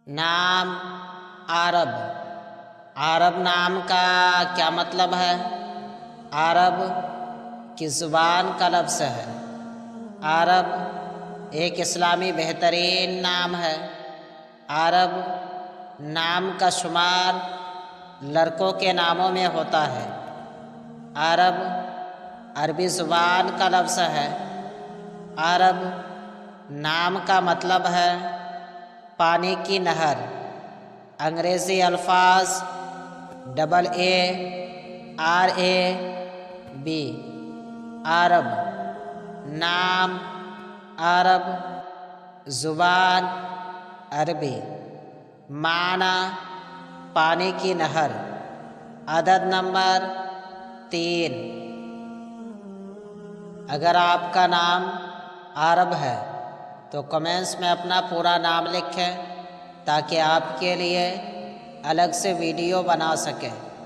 نام عرب۔ عرب نام کا کیا مطلب ہے؟ عرب کی زبان کا لفظ ہے۔ عرب ایک اسلامی بہترین نام ہے۔ عرب نام کا شمار لڑکوں کے ناموں میں ہوتا ہے۔ عرب عربی زبان کا لفظ ہے۔ عرب نام کا مطلب ہے پانی کی نہر۔ انگریزی الفاظ AARAB عرب، نام عرب، زبان عربی، معنی پانی کی نہر۔ عدد نمبر 3۔ اگر آپ کا نام عرب ہے تو کمنٹس میں اپنا پورا نام لکھیں تاکہ آپ کے لیے الگ سے ویڈیو بنا سکیں۔